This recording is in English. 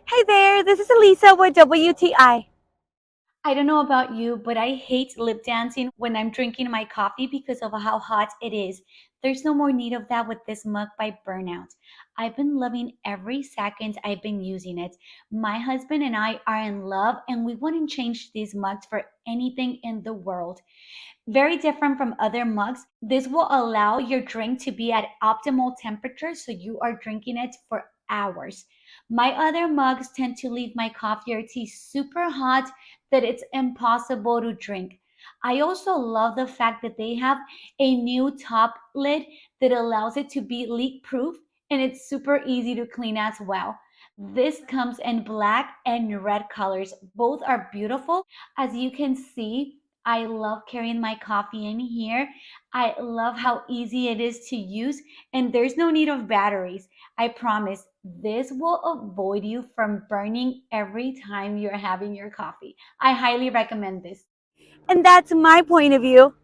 Hey there, this is Elisa with WTI. I don't know about you, but I hate lip dancing when I'm drinking my coffee because of how hot it is. There's no more need of that with this mug by Burnout. I've been loving every second I've been using it. My husband and I are in love, and we wouldn't change these mugs for anything in the world. Very different from other mugs. This will allow your drink to be at optimal temperature so you are drinking it for hours. My other mugs tend to leave my coffee or tea super hot that it's impossible to drink. I also love the fact that they have a new top lid that allows it to be leak proof and it's super easy to clean as well. This comes in black and red colors. Both are beautiful. As you can see, I love carrying my coffee in here. I love how easy it is to use, and there's no need of batteries. I promise this will avoid you from burning every time you're having your coffee. I highly recommend this. And that's my point of view.